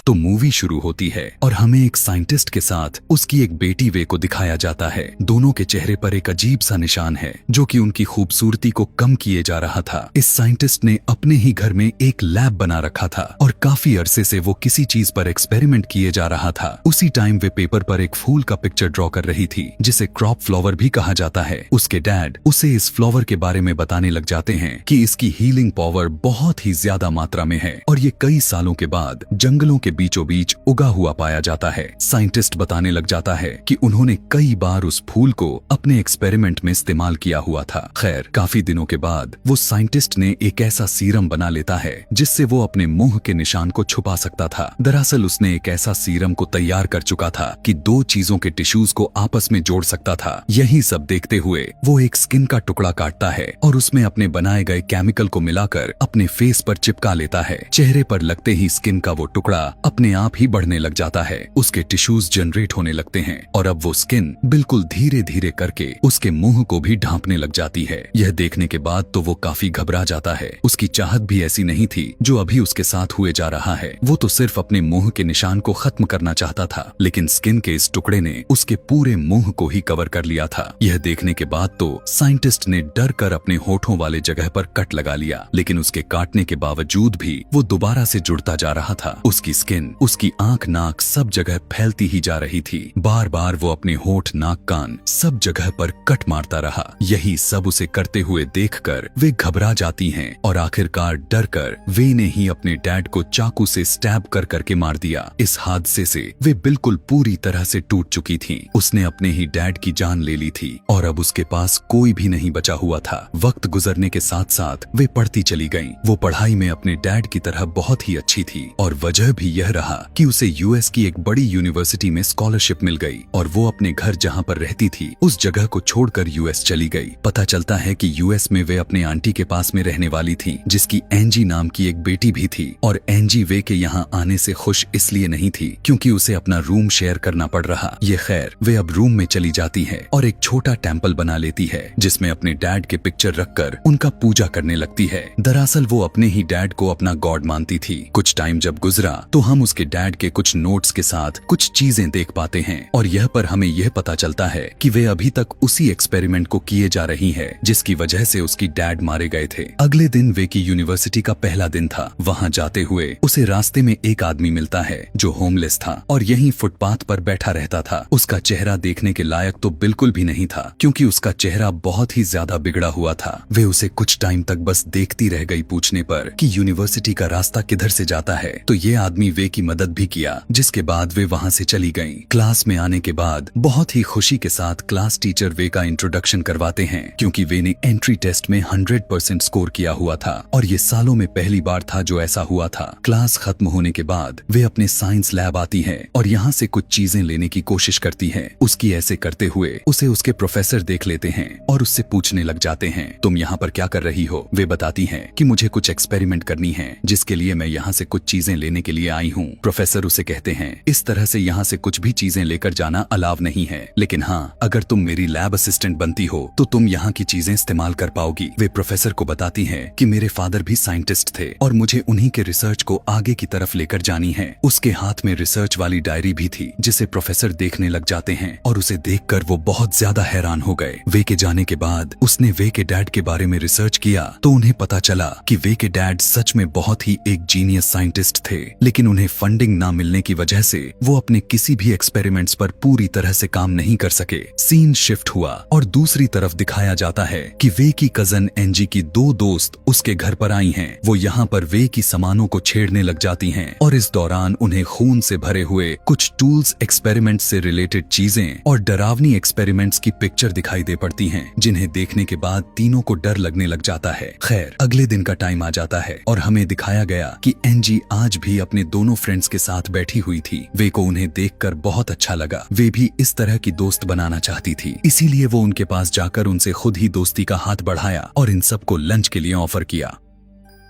तो मूवी शुरू होती है और हमें एक साइंटिस्ट के साथ उसकी एक बेटी वे को दिखाया जाता है। दोनों के चेहरे पर एक अजीब सा निशान है जो कि उनकी खूबसूरती को कम किए जा रहा था। इस साइंटिस्ट ने अपने ही घर में एक लैब बना रखा था और काफी अरसे से वो किसी चीज पर एक्सपेरिमेंट किए जा रहा था। उसी टाइम वे पेपर पर एक फूल का पिक्चर ड्रॉ कर रही थी जिसे क्रॉप फ्लावर भी कहा जाता है। उसके डैड उसे इस फ्लावर के बारे में बताने लग जाते हैं कि इसकी हीलिंग पावर बहुत ही ज्यादा मात्रा में है और ये कई सालों के बाद जंगलों के बीचों बीच उगा हुआ पाया जाता है। साइंटिस्ट बताने लग जाता है कि उन्होंने कई बार उस फूल को अपने एक्सपेरिमेंट में इस्तेमाल किया हुआ था। खैर, काफी दिनों के बाद वो साइंटिस्ट ने एक ऐसा सीरम बना लेता है जिससे वो अपने मुंह के निशान को छुपा सकता था। दरअसल उसने एक ऐसा सीरम को तैयार कर चुका था कि दो चीजों के टिश्यूज को आपस में जोड़ सकता था। यही सब देखते हुए वो एक स्किन का टुकड़ा काटता है और उसमें अपने बनाए गए केमिकल को मिलाकर अपने फेस पर चिपका लेता है। चेहरे पर लगते ही स्किन का वो टुकड़ा अपने आप ही बढ़ने लग जाता है, उसके टिश्यूज जनरेट होने लगते हैं और अब वो स्किन बिल्कुल धीरे धीरे करके उसके मुंह को भी ढांपने लग जाती है। यह देखने के बाद तो वो काफी घबरा जाता है। उसकी चाहत भी ऐसी नहीं थी जो अभी उसके साथ हुए जा रहा है। वो तो सिर्फ अपने मुंह के निशान को खत्म करना चाहता था, लेकिन स्किन के इस टुकड़े ने उसके पूरे मुंह को ही कवर कर लिया था। यह देखने के बाद तो साइंटिस्ट ने डर कर अपने होठों वाले जगह पर कट लगा लिया, लेकिन उसके काटने के बावजूद भी वो दोबारा से जुड़ता जा रहा था। उसकी स्किन, उसकी आंख, नाक सब जगह फैलती ही जा रही थी। बार बार वो अपने होठ, नाक, कान सब जगह पर कट मारता रहा। यही सब उसे करते हुए देखकर वे घबरा जाती हैं और आखिरकार डर कर वे ने ही अपने डैड को चाकू से स्टैब कर करके मार दिया। इस हादसे से वे बिल्कुल पूरी तरह से टूट चुकी थीं। उसने अपने ही डैड की जान ले ली थी और अब उसके पास कोई भी नहीं बचा हुआ था। वक्त गुजरने के साथ साथ वे पढ़ती चली गईं। वो पढ़ाई में अपने डैड की तरह बहुत ही अच्छी थी और वजह भी यह रहा कि उसे यूएस की एक बड़ी यूनिवर्सिटी में स्कॉलरशिप मिल गई और वो अपने घर जहाँ पर रहती थी उस जगह को छोड़कर यूएस चली गई। पता चलता है कि यूएस में वे अपने आंटी के पास में रहने वाली थी जिसकी एंजी नाम की एक बेटी भी थी और एंजी वे के यहाँ आने से खुश इसलिए नहीं थी क्योंकि उसे अपना रूम शेयर करना पड़ रहा। ये खैर, वे अब रूम में चली जाती है और एक छोटा टेम्पल बना लेती है जिसमें अपने डैड के पिक्चर रखकर उनका पूजा करने लगती है। दरअसल वो अपने ही डैड को अपना गॉड मानती थी। कुछ टाइम जब गुजरा तो हम उसके डैड के कुछ नोट्स के साथ कुछ चीजें देख पाते हैं और यह पर हमें यह पता चलता है कि वे अभी तक उसी एक्सपेरिमेंट को किए जा रही है जिसकी वजह से उसकी डैड मारे गए थे। अगले दिन वे की यूनिवर्सिटी का पहला दिन था। वहाँ जाते हुए उसे रास्ते में एक आदमी मिलता है जो होमलेस था और यहीं फुटपाथ पर बैठा रहता था। उसका चेहरा देखने के लायक तो बिल्कुल भी नहीं था क्योंकि उसका चेहरा बहुत ही ज्यादा बिगड़ा हुआ था। वे उसे कुछ टाइम तक बस देखती रह गई पूछने पर कि यूनिवर्सिटी का रास्ता किधर से जाता है, तो ये आदमी वे की मदद भी किया, जिसके बाद वे वहाँ से चली गईं। क्लास में आने के बाद बहुत ही खुशी के साथ क्लास टीचर वे का इंट्रोडक्शन करवाते हैं क्योंकि वे ने एंट्री टेस्ट में 100% स्कोर किया हुआ था और ये सालों में पहली बार था जो ऐसा हुआ था। क्लास खत्म होने के बाद वे अपने साइंस लैब आती है और यहाँ से कुछ चीजें लेने की कोशिश करती है। उसकी ऐसे करते हुए उसे उसके प्रोफेसर देख लेते हैं और उससे पूछने लग जाते हैं, तुम यहाँ पर क्या कर रही हो? वे बताती हैं कि मुझे कुछ एक्सपेरिमेंट करनी है जिसके लिए मैं यहाँ से कुछ चीजें लेने के लिए आई हूँ। प्रोफेसर उसे कहते हैं, इस तरह से यहाँ से कुछ भी चीजें लेकर जाना अलाव नहीं है, लेकिन हाँ, अगर तुम मेरी लैब असिस्टेंट बनती हो तो तुम यहाँ की चीजें इस्तेमाल कर पाओगी। वे प्रोफेसर को बताती हैं कि मेरे फादर भी साइंटिस्ट थे और मुझे उन्हीं के रिसर्च को आगे की तरफ लेकर जानी है। उसके हाथ में रिसर्च वाली डायरी भी थी जिसे प्रोफेसर देखने लग जाते हैं और उसे देखकर वो बहुत ज्यादा हैरान हो गए। वे के जाने के बाद उसने वे के डैड के बारे में रिसर्च किया तो उन्हें पता चला कि वे के डैड सच में बहुत ही एक जीनियस साइंटिस्ट थे, लेकिन उन्हें फंडिंग ना मिलने की वजह से वो अपने किसी भी एक्सपेरिमेंट्स पर पूरी तरह से काम नहीं कर सके। सीन शिफ्ट हुआ और दूसरी तरफ दिखाया जाता है कि वे की कजन एंजी की दो दोस्त उसके घर पर आई हैं। वो यहाँ पर वे की सामानों को छेड़ने लग जाती हैं और इस दौरान उन्हें खून से भरे हुए कुछ टूल्स, एक्सपेरिमेंट से रिलेटेड चीजें और डरावनी एक्सपेरिमेंट्स की पिक्चर दिखाई दे पड़ती हैं, जिन्हें देखने के बाद तीनों को डर लगने लग जाता है। खैर, अगले दिन का टाइम आ जाता है और हमें दिखाया गया कि एंजी आज भी अपने दोनों फ्रेंड्स के साथ बैठी हुई थी। वे को उन्हें देखकर बहुत अच्छा लगा। वे भी इस तरह की दोस्त बनाना चाहती थी, इसीलिए वो उनके पास जाकर उनसे खुद ही दोस्ती का हाथ बढ़ाया और इन सबको लंच के लिए ऑफर किया।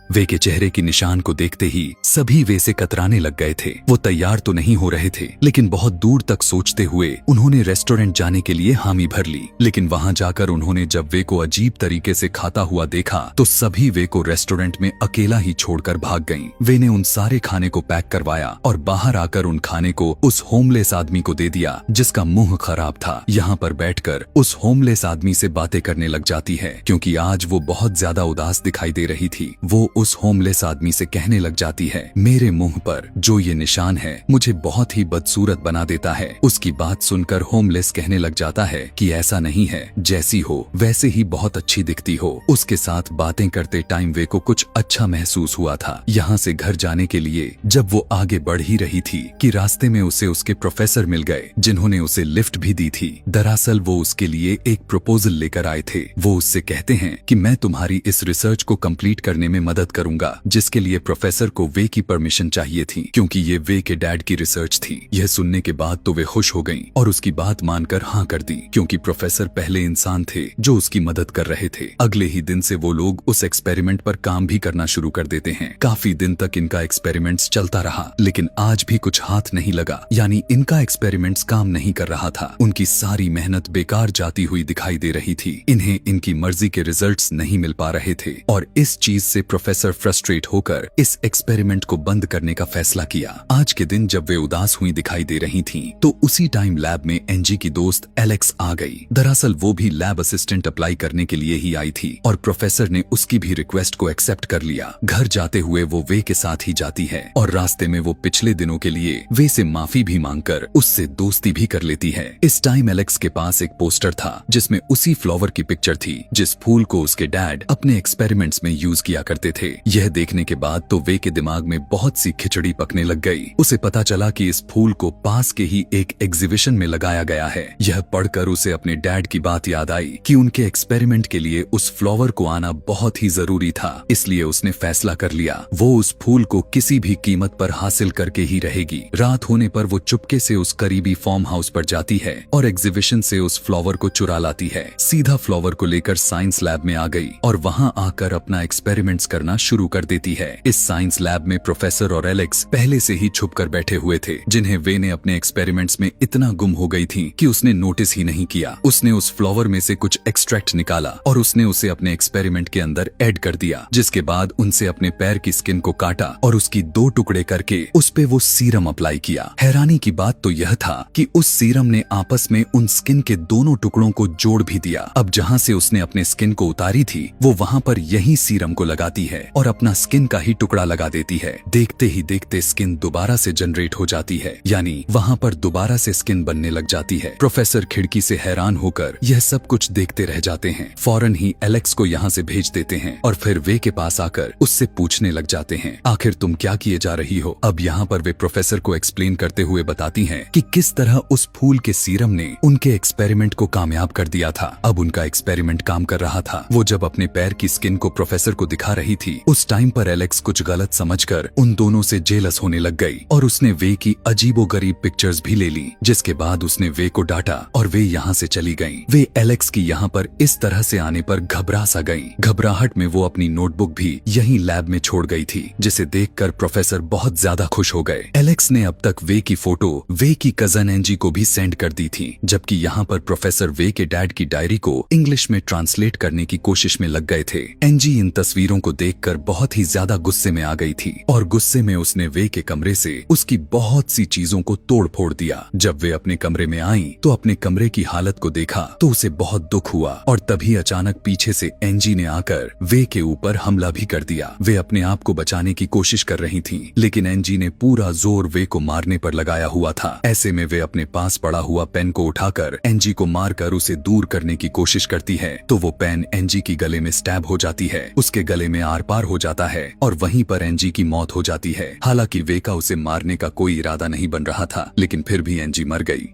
वे के चेहरे की निशान को देखते ही सभी वे से कतराने लग गए थे। वो तैयार तो नहीं हो रहे थे, लेकिन बहुत दूर तक सोचते हुए उन्होंने रेस्टोरेंट जाने के लिए हामी भर ली। लेकिन वहां जाकर उन्होंने जब वे को अजीब तरीके से खाता हुआ देखा तो सभी वे को रेस्टोरेंट में अकेला ही छोड़कर भाग गईं। वे ने उन सारे खाने को पैक करवाया और बाहर आकर उन खाने को उस होमलेस आदमी को दे दिया जिसका मुंह खराब था। यहाँ पर बैठकर उस होमलेस आदमी से बातें करने लग जाती है, क्योंकि आज वो बहुत ज्यादा उदास दिखाई दे रही थी। वो उस होमलेस आदमी से कहने लग जाती है, मेरे मुंह पर जो ये निशान है मुझे बहुत ही बदसूरत बना देता है। उसकी बात सुनकर होमलेस कहने लग जाता है कि ऐसा नहीं है, जैसी हो वैसे ही बहुत अच्छी दिखती हो। उसके साथ बातें करते टाइम वे को कुछ अच्छा महसूस हुआ था। यहाँ से घर जाने के लिए जब वो आगे बढ़ ही रही थी कि रास्ते में उसे उसके प्रोफेसर मिल गए, जिन्होंने उसे लिफ्ट भी दी थी। दरअसल वो उसके लिए एक प्रपोजल लेकर आए थे। वो उससे कहते हैं कि मैं तुम्हारी इस रिसर्च को कंप्लीट करने में मदद करूंगा, जिसके लिए प्रोफेसर को वे की परमिशन चाहिए थी, क्योंकि ये वे के डैड की रिसर्च थी। यह सुनने के बाद तो वे खुश हो गईं और उसकी बात मानकर हाँ कर दी, क्योंकि प्रोफेसर पहले इंसान थे जो उसकी मदद कर रहे थे। अगले ही दिन से वो लोग उस एक्सपेरिमेंट पर काम भी करना शुरू कर देते हैं। काफी दिन तक इनका एक्सपेरिमेंट्स चलता रहा, लेकिन आज भी कुछ हाथ नहीं लगा, यानी इनका एक्सपेरिमेंट्स काम नहीं कर रहा था। उनकी सारी मेहनत बेकार जाती हुई दिखाई दे रही थी। इन्हें इनकी मर्जी के रिजल्ट्स नहीं मिल पा रहे थे और इस चीज से प्रोफेसर फ्रस्ट्रेट होकर इस एक्सपेरिमेंट को बंद करने का फैसला किया। आज के दिन जब वे उदास हुई दिखाई दे रही थीं, तो उसी टाइम लैब में एंजी की दोस्त एलेक्स आ गई। दरअसल वो भी लैब असिस्टेंट अप्लाई करने के लिए ही आई थी और प्रोफेसर ने उसकी भी रिक्वेस्ट को एक्सेप्ट कर लिया। घर जाते हुए वो वे के साथ ही जाती है और रास्ते में वो पिछले दिनों के लिए वे से माफी भी मांगकर उससे दोस्ती भी कर लेती है। इस टाइम एलेक्स के पास एक पोस्टर था जिसमें उसी फ्लावर की पिक्चर थी जिस फूल को उसके डैड अपने एक्सपेरिमेंट्स में यूज किया करते थे। यह देखने के बाद तो वे के दिमाग में बहुत सी खिचड़ी पकने लग गई। उसे पता चला कि इस फूल को पास के ही एक एग्जीबिशन में लगाया गया है। यह पढ़कर उसे अपने डैड की बात याद आई कि उनके एक्सपेरिमेंट के लिए उस फ्लावर को आना बहुत ही जरूरी था। इसलिए उसने फैसला कर लिया वो उस फूल को किसी भी कीमत पर हासिल करके ही रहेगी। रात होने पर वो चुपके से उस करीबी फार्म हाउस पर जाती है और एग्जीबिशन से उस फ्लावर को चुरा लाती है। सीधा फ्लावर को लेकर साइंस लैब में आ गई और वहां आकर अपना एक्सपेरिमेंट्स करना शुरू कर देती है। इस साइंस लैब में प्रोफेसर और एलेक्स पहले से ही छुप कर बैठे हुए थे, जिन्हें वे ने अपने एक्सपेरिमेंट्स में इतना गुम हो गई थी कि उसने नोटिस ही नहीं किया। उसने उस फ्लावर में से कुछ एक्सट्रैक्ट निकाला और उसने उसे अपने एक्सपेरिमेंट के अंदर ऐड कर दिया, जिसके बाद उनसे अपने पैर की स्किन को काटा और उसकी 2 टुकड़े करके उस पे वो सीरम अप्लाई किया। हैरानी की बात तो यह था कि उस सीरम ने आपस में उन स्किन के दोनों टुकड़ों को जोड़ भी दिया। अब जहाँ से उसने अपने स्किन को उतारी थी वो वहाँ पर यही सीरम को लगाती है और अपना स्किन का ही टुकड़ा लगा देती है। देखते ही देखते स्किन दोबारा से जनरेट हो जाती है, यानी वहाँ पर दोबारा से स्किन बनने लग जाती है। प्रोफेसर खिड़की से हैरान होकर यह सब कुछ देखते रह जाते हैं। फौरन ही एलेक्स को यहाँ से भेज देते हैं और फिर वे के पास आकर उससे पूछने लग जाते हैं, आखिर तुम क्या किए जा रही हो। अब यहाँ पर वे प्रोफेसर को एक्सप्लेन करते हुए बताती हैं कि किस तरह उस फूल के सीरम ने उनके एक्सपेरिमेंट को कामयाब कर दिया था। अब उनका एक्सपेरिमेंट काम कर रहा था। वो जब अपने पैर की स्किन को प्रोफेसर को दिखा रही थी, उस टाइम पर एलेक्स कुछ गलत समझकर उन दोनों से जेलस होने लग गई और उसने वे की अजीबोगरीब पिक्चर्स भी ले ली, जिसके बाद उसने वे को डांटा और वे यहाँ से चली गईं। वे एलेक्स की यहाँ पर इस तरह से आने पर घबरा सा गईं। घबराहट में वो अपनी नोटबुक भी यहीं लैब में छोड़ गई थी, जिसे देखकर प्रोफेसर बहुत ज्यादा खुश हो गए। एलेक्स ने अब तक वे की फोटो वे की कजन एंजी को भी सेंड कर दी थी, जबकि यहाँ पर प्रोफेसर वे के डैड की डायरी को इंग्लिश में ट्रांसलेट करने की कोशिश में लग गए थे। एंजी इन तस्वीरों को देखकर बहुत ही ज्यादा गुस्से में आ गई थी और गुस्से में उसने वे के कमरे से उसकी बहुत सी चीजों को तोड़ फोड़ दिया। जब वे अपने कमरे में आई तो अपने कमरे की हालत को देखा तो उसे बहुत दुख हुआ और तभी अचानक पीछे से एंजी ने आकर वे के ऊपर हमला भी कर दिया। वे अपने आप को बचाने की कोशिश कर रही थी, लेकिन एंजी ने पूरा जोर वे को मारने पर लगाया हुआ था। ऐसे में वे अपने पास पड़ा हुआ पेन को उठाकर एंजी को मारकर उसे दूर करने की कोशिश करती है, तो वो पेन एंजी की गले में स्टैब हो जाती है, उसके गले में आर पार हो जाता है और वहीं पर एंजी की मौत हो जाती है। हालांकि वे का उसे मारने का कोई इरादा नहीं बन रहा था, लेकिन फिर भी एंजी मर गई।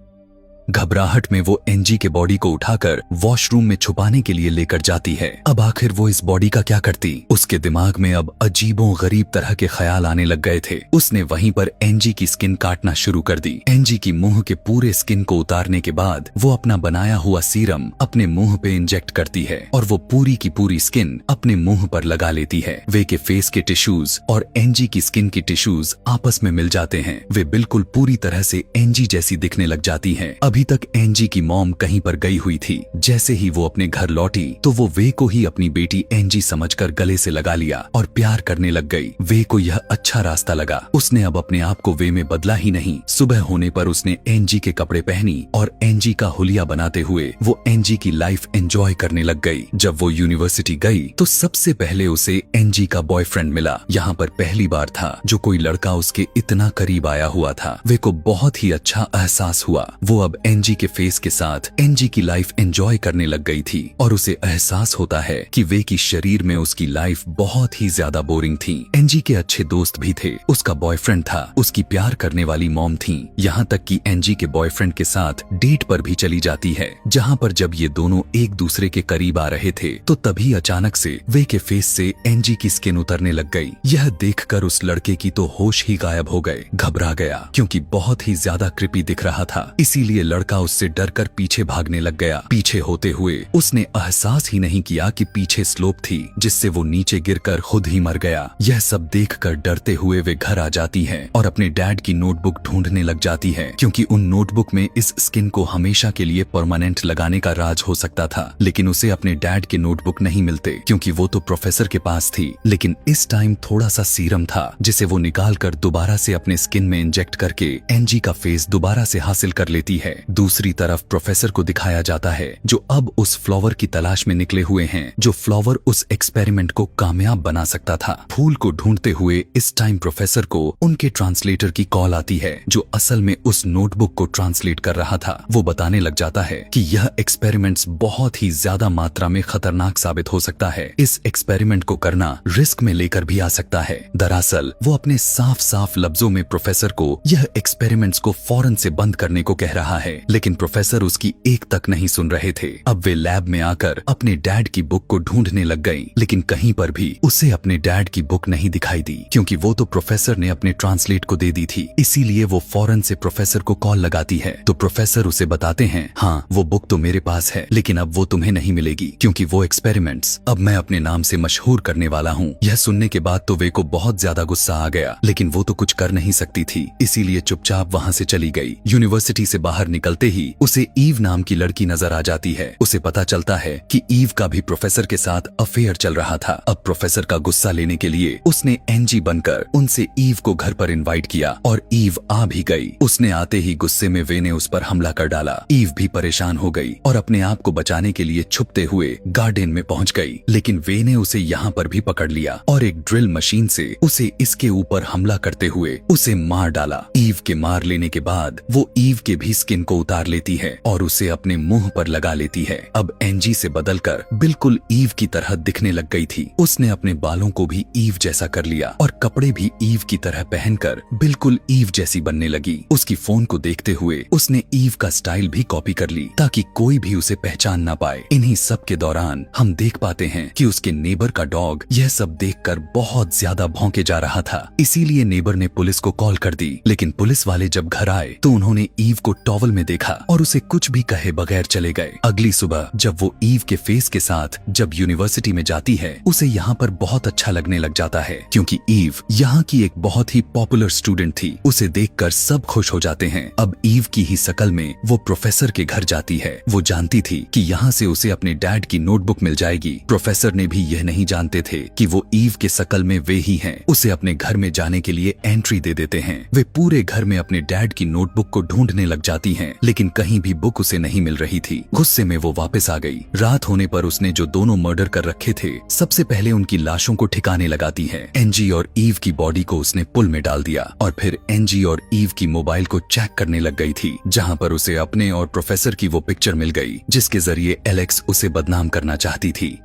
घबराहट में वो एनजी के बॉडी को उठाकर वॉशरूम में छुपाने के लिए लेकर जाती है। अब आखिर वो इस बॉडी का क्या करती? उसके दिमाग में अब अजीबो गरीब तरह के ख्याल आने लग गए थे। उसने वहीं पर एनजी की स्किन काटना शुरू कर दी। एनजी की मुंह के पूरे स्किन को उतारने के बाद वो अपना बनाया हुआ सीरम अपने मुंह पे इंजेक्ट करती है और वो पूरी की पूरी स्किन अपने मुंह पर लगा लेती है। वे के फेस के टिश्यूज और एनजी की स्किन की टिश्यूज आपस में मिल जाते हैं। वे बिल्कुल पूरी तरह से एनजी जैसी दिखने लग जाती हैं। अभी तक एनजी की मॉम कहीं पर गई हुई थी। जैसे ही वो अपने घर लौटी तो वो वे को ही अपनी बेटी एनजी समझकर गले से लगा लिया और प्यार करने लग गई। वे को यह अच्छा रास्ता लगा। उसने अब अपने आप को वे में बदला ही नहीं। सुबह होने पर उसने एनजी के कपड़े पहनी और एनजी का हुलिया बनाते हुए वो एनजी की लाइफ एंजॉय करने लग गई। जब वो यूनिवर्सिटी गई तो सबसे पहले उसे एनजी का बॉयफ्रेंड मिला। यहाँ पर पहली बार था जो कोई लड़का उसके इतना करीब आया हुआ था। वे को बहुत ही अच्छा एहसास हुआ। वो अब एनजी के फेस के साथ एनजी की लाइफ एंजॉय करने लग गई थी और उसे एहसास होता है कि वे की शरीर में उसकी लाइफ बहुत ही ज्यादा बोरिंग थी। एनजी के अच्छे दोस्त भी थे, उसका बॉयफ्रेंड था, उसकी प्यार करने वाली मॉम थी। यहाँ तक कि एनजी के बॉयफ्रेंड के साथ डेट पर भी चली जाती है। जहाँ पर जब ये दोनों एक दूसरे के करीब आ रहे थे तो तभी अचानक से वे के फेस से एनजी की स्किन उतरने लग गई। यह देखकर उस लड़के की तो होश ही गायब हो गए। घबरा गया क्योंकि बहुत ही ज्यादा क्रिपी दिख रहा था। इसीलिए लड़का उससे डरकर पीछे भागने लग गया। पीछे होते हुए उसने एहसास ही नहीं किया कि पीछे स्लोप थी जिससे वो नीचे गिरकर खुद ही मर गया। यह सब देखकर डरते हुए वे घर आ जाती है और अपने डैड की नोटबुक ढूंढने लग जाती है क्योंकि उन नोटबुक में इस स्किन को हमेशा के लिए परमानेंट लगाने का राज हो सकता था। लेकिन उसे अपने डैड के नोटबुक नहीं मिलते क्योंकि वो तो प्रोफेसर के पास थी। लेकिन इस टाइम थोड़ा सा सीरम था जिसे वो निकाल कर दोबारा से अपने स्किन में इंजेक्ट करके एनजी का फेस दोबारा से हासिल कर लेती है। दूसरी तरफ प्रोफेसर को दिखाया जाता है जो अब उस फ्लावर की तलाश में निकले हुए हैं जो फ्लावर उस एक्सपेरिमेंट को कामयाब बना सकता था। फूल को ढूंढते हुए इस टाइम प्रोफेसर को उनके ट्रांसलेटर की कॉल आती है जो असल में उस नोटबुक को ट्रांसलेट कर रहा था। वो बताने लग जाता है कि यह एक्सपेरिमेंट्स बहुत ही ज्यादा मात्रा में खतरनाक साबित हो सकता है। इस एक्सपेरिमेंट को करना रिस्क में लेकर भी आ सकता है। दरअसल वो अपने साफ साफ लफ्जों में प्रोफेसर को यह एक्सपेरिमेंट्स को फौरन से बंद करने को कह रहा है, लेकिन प्रोफेसर उसकी एक तक नहीं सुन रहे थे। अब वे लैब में आकर अपने डैड की बुक को ढूंढने लग गई, लेकिन कहीं पर भी उसे अपने डैड की बुक नहीं दिखाई दी क्योंकि वो तो प्रोफेसर ने अपने ट्रांसलेट को दे दी थी। इसीलिए वो फौरन से प्रोफेसर को कॉल लगाती है तो प्रोफेसर उसे बताते हैं, हाँ वो बुक तो मेरे पास है लेकिन अब वो तुम्हें नहीं मिलेगी क्योंकि वो एक्सपेरिमेंट्स अब मैं अपने नाम से मशहूर करने वाला हूँ। यह सुनने के बाद तो वे को बहुत ज्यादा गुस्सा आ गया, लेकिन वो तो कुछ कर नहीं सकती थी, इसीलिए चुपचाप वहाँ से चली गई। यूनिवर्सिटी से बाहर निकलते ही उसे ईव नाम की लड़की नजर आ जाती है। उसे पता चलता है कि ईव का भी प्रोफेसर के साथ अफेयर चल रहा था। अब प्रोफेसर का गुस्सा लेने के लिए उसने एनजी बनकर उनसे ईव को घर पर इनवाइट किया और ईव आ भी गई। उसने आते ही गुस्से में वे ने उस पर हमला कर डाला। ईव भी परेशान हो गई और अपने आप को बचाने के लिए छुपते हुए गार्डन में पहुंच गई, लेकिन वे ने उसे यहाँ पर भी पकड़ लिया और एक ड्रिल मशीन से उसे इसके ऊपर हमला करते हुए उसे मार डाला। ईव के मार लेने के बाद वो ईव के भी स्किन को उतार लेती है और उसे अपने मुंह पर लगा लेती है। अब एनजी से बदलकर बिल्कुल ईव की तरह दिखने लग गई थी। उसने अपने बालों को भी ईव जैसा कर लिया और कपड़े भी ईव की तरह पहनकर बिल्कुल ईव जैसी बनने लगी। उसकी फोन को देखते हुए उसने ईव का स्टाइल भी कॉपी कर ली ताकि कोई भी उसे पहचान ना पाए। इन्हीं सब के दौरान हम देख पाते हैं कि उसके नेबर का डॉग यह सब देखकर बहुत ज्यादा भौंके जा रहा था। इसीलिए नेबर ने पुलिस को कॉल कर दी, लेकिन पुलिस वाले जब घर आए तो उन्होंने ईव को टॉवल में देखा और उसे कुछ भी कहे बगैर चले गए। अगली सुबह जब वो ईव के फेस के साथ जब यूनिवर्सिटी में जाती है उसे यहाँ पर बहुत अच्छा लगने लग जाता है क्योंकि ईव यहाँ की एक बहुत ही पॉपुलर स्टूडेंट थी। उसे देखकर सब खुश हो जाते हैं। अब ईव की ही शकल में वो प्रोफेसर के घर जाती है। वो जानती थी कि यहाँ से उसे अपने डैड की नोटबुक मिल जाएगी। प्रोफेसर ने भी यह नहीं जानते थे कि वो ईव के शकल में वे ही हैं। उसे अपने घर में जाने के लिए एंट्री दे देते हैं। वे पूरे घर में अपने डैड की नोटबुक को ढूंढने लग जाती हैं, लेकिन कहीं भी बुक उसे नहीं मिल रही थी। गुस्से में वो वापस आ गई। रात होने पर उसने जो दोनों मर्डर कर रखे थे सबसे पहले उनकी लाशों को ठिकाने लगाती है। एनजी और ईव की बॉडी को उसने पुल में डाल दिया और फिर एनजी और ईव की मोबाइल को चेक करने लग गई थी, जहां पर उसे अपने और प्रोफेसर की वो पिक्चर मिल गई जिसके जरिए एलेक्स उसे बदनाम करना चाहती थी।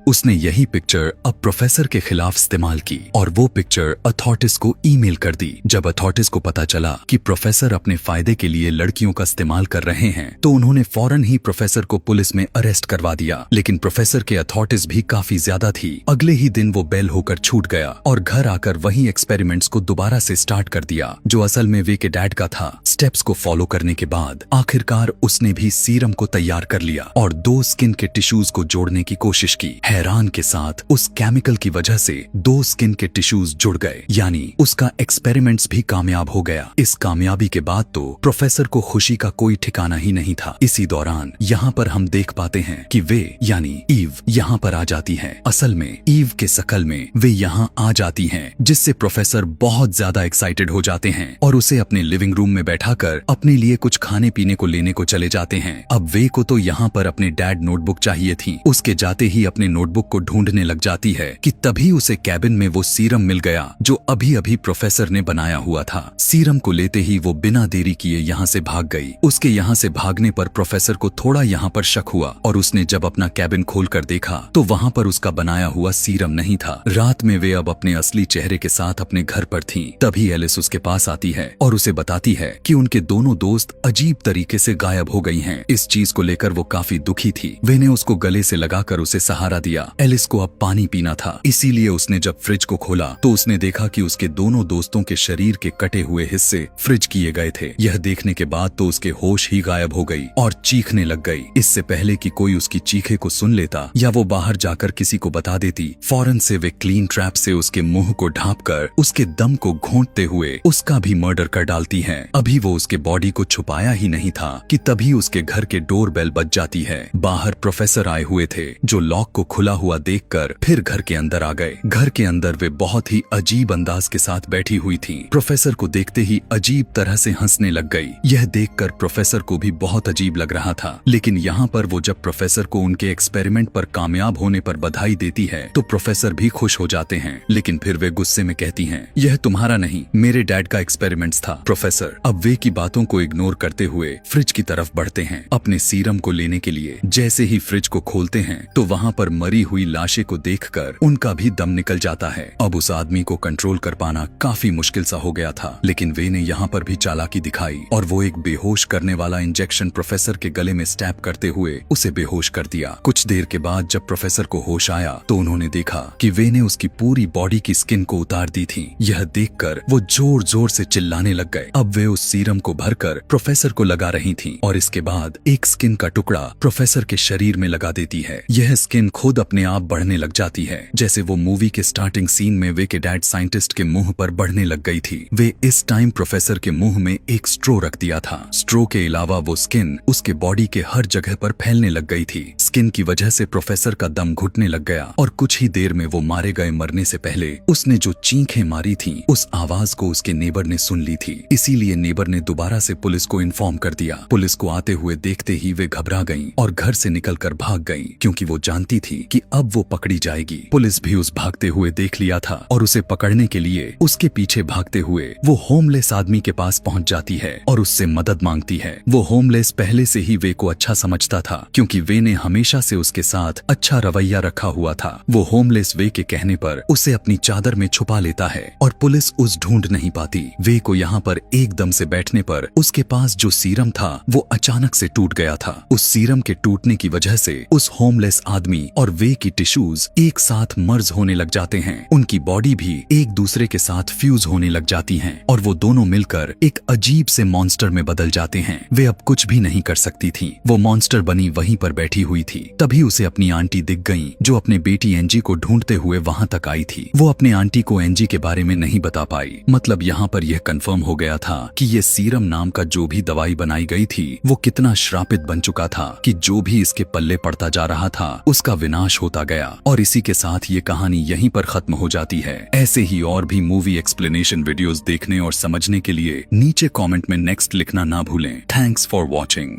उसने यही पिक्चर अब प्रोफेसर के खिलाफ इस्तेमाल की और वो पिक्चर अथॉरिटीज को ईमेल कर दी। जब अथॉरिटीज को पता चला कि प्रोफेसर अपने फायदे के लिए लड़कियों का इस्तेमाल कर रहे हैं तो उन्होंने फौरन ही प्रोफेसर को पुलिस में अरेस्ट करवा दिया। लेकिन प्रोफेसर के अथॉरिटीज भी काफी ज्यादा थी। अगले ही दिन वो बेल होकर छूट गया और घर आकर वही एक्सपेरिमेंट्स को दोबारा से स्टार्ट कर दिया जो असल में वे के डैड का था। स्टेप्स को फॉलो करने के बाद आखिरकार उसने भी सीरम को तैयार कर लिया और 2 स्किन के टिश्यूज को जोड़ने की कोशिश की। हैरान के साथ उस केमिकल की वजह से 2 स्किन के टिश्यूज जुड़ गए, यानी उसका एक्सपेरिमेंट्स भी कामयाब हो गया। इस कामयाबी के बाद तो प्रोफेसर को खुशी का कोई ठिकाना ही नहीं था। इसी दौरान यहाँ पर हम देख पाते हैं कि वे यानी ईव यहाँ पर आ जाती है। असल में ईव के शकल में वे यहाँ आ जाती हैं, जिससे प्रोफेसर बहुत ज्यादा एक्साइटेड हो जाते हैं और उसे अपने लिविंग रूम में बैठाकर अपने लिए कुछ खाने पीने को लेने को चले जाते हैं। अब वे को तो यहाँ पर अपने डैड नोटबुक चाहिए थी। उसके जाते ही अपने नोटबुक को ढूंढने लग जाती है कि तभी उसे कैबिन में वो सीरम मिल गया जो अभी अभी प्रोफेसर ने बनाया हुआ था। सीरम को लेते ही वो बिना देरी किए यहाँ से भाग गई। उसके यहाँ से भागने पर प्रोफेसर को थोड़ा यहाँ पर शक हुआ और उसने जब अपना कैबिन खोलकर देखा तो वहाँ पर उसका बनाया हुआ सीरम नहीं था। रात में वे अब अपने असली चेहरे के साथ अपने घर पर थी। तभी एलिस उसके पास आती है और उसे बताती है कि उनके दोनों दोस्त अजीब तरीके से गायब हो गई हैं। इस चीज को लेकर वो काफी दुखी थी। वे ने उसको गले से लगाकर उसे सहारा दिया। एलिस को अब पानी पीना था, इसीलिए उसने जब फ्रिज को खोला तो उसने देखा कि उसके दोनों दोस्तों के शरीर के कटे हुए हिस्से फ्रिज किए गए थे। यह देखने के बाद तो उसके होश ही गायब हो गई और चीखने लग गई। इससे पहले कि कोई उसकी चीखे को सुन लेता या वो बाहर जाकर किसी को बता देती, फौरन से वे क्लीन ट्रैप से उसके मुंह को ढांपकर उसके दम को घोंटते हुए उसका भी मर्डर कर डालती हैं। अभी वो उसके बॉडी को छुपाया ही नहीं था कि तभी उसके घर के डोर बेल बज जाती है। बाहर प्रोफेसर आए हुए थे जो लॉक को खुला हुआ देखकर फिर घर के अंदर आ गए। घर के अंदर वे बहुत ही अजीब अंदाज के साथ बैठी हुई थी। प्रोफेसर को देखते ही अजीब तरह से हंसने लग गई। यह देखकर प्रोफेसर को भी बहुत अजीब लग रहा था। लेकिन यहाँ पर वो जब प्रोफेसर को उनके एक्सपेरिमेंट पर कामयाब होने पर बधाई देती है तो प्रोफेसर भी खुश हो जाते हैं। लेकिन फिर वे गुस्से में कहती हैं, यह तुम्हारा नहीं मेरे डैड का एक्सपेरिमेंट्स था। प्रोफेसर अब वे की बातों को इग्नोर करते हुए फ्रिज की तरफ बढ़ते हैं अपने सीरम को लेने के लिए। जैसे ही फ्रिज को खोलते हैं तो वहाँ पर मरी हुई लाशें को देखकर उनका भी दम निकल जाता है। अब उस आदमी को कंट्रोल कर पाना काफी मुश्किल सा हो गया था। लेकिन वे ने यहाँ पर भी चालाकी दिखाई और वो एक बेहोश करने वाला इंजेक्शन प्रोफेसर के गले में स्टैब करते हुए उसे बेहोश कर दिया। कुछ देर के बाद जब प्रोफेसर को होश आया तो उन्होंने देखा कि वे ने उसकी पूरी बॉडी की स्किन को उतार दी थी। यह देखकर वो जोर जोर से चिल्लाने लग गए। अब वे उस सीरम को भरकर प्रोफेसर को लगा रही थी और इसके बाद एक स्किन का टुकड़ा प्रोफेसर के शरीर में लगा देती है। यह स्किन खुद अपने आप बढ़ने लग जाती है, जैसे वो मूवी के स्टार्टिंग सीन में वे के डैड साइंटिस्ट के मुंह पर बढ़ने लग गई थी। वे इस टाइम प्रोफेसर के मुंह में एक स्ट्रो रख दिया था। स्ट्रो के अलावा वो स्किन उसके बॉडी के हर जगह पर फैलने लग गई थी। स्किन की वजह से प्रोफेसर का दम घुटने लग गया और कुछ ही देर में वो मारे गए। मरने से पहले उसने जो चीखें मारी थी उस आवाज को उसके नेबर ने सुन ली थी। इसीलिए नेबर ने दोबारा से पुलिस को इन्फॉर्म कर दिया। पुलिस को आते हुए देखते ही वे घबरा गईं और घर से निकलकर भाग गईं, क्योंकि वो जानती थी कि अब वो पकड़ी जाएगी। पुलिस भी उस भागते हुए देख लिया था और उसे पकड़ने के लिए उसके पीछे भागते हुए वो होमलेस आदमी के पास पहुंच जाती है और उससे मदद मांगती है। वो होमलेस पहले से ही वे को अच्छा समझता था, क्योंकि वे ने हमेशा से उसके साथ अच्छा रवैया रखा हुआ था। वो होमलेस वे के कहने पर उसे अपनी चादर में छुपा लेता है और पुलिस उस ढूंढ नहीं पाती। वे को यहाँ पर एकदम से बैठने पर उसके पास जो सीरम था वो अचानक से टूट गया था। उस सीरम के टूटने की वजह से उस होमलेस आदमी और वे की टिश्यूज एक साथ मर्ज होने लग जाते हैं। उनकी बॉडी भी एक दूसरे के साथ फ्यूज होने लग जाती हैं और वो दोनों मिलकर एक अजीब से मॉन्स्टर में बदल जाते हैं। वे अब कुछ भी नहीं कर सकती थी। वो मॉन्स्टर बनी वहीं पर बैठी हुई थी। तभी उसे अपनी आंटी दिख गई जो अपने बेटी एंजी को ढूंढते हुए वहां तक आई थी। वो अपने आंटी को एंजी के बारे में नहीं बता पाई। मतलब यहाँ पर यह कंफर्म हो गया था कि ये सीरम नाम का जो भी दवाई बनाई गई थी वो कितना श्रापित बन चुका था कि जो भी इसके पल्ले पड़ता जा रहा था उसका विनाश होता गया। और इसी के साथ ये कहानी यहीं पर खत्म हो जाती है। ऐसे ही और भी मूवी एक्सप्लेनेशन वीडियोस देखने और समझने के लिए नीचे कमेंट में नेक्स्ट लिखना ना भूलें। Thanks for watching.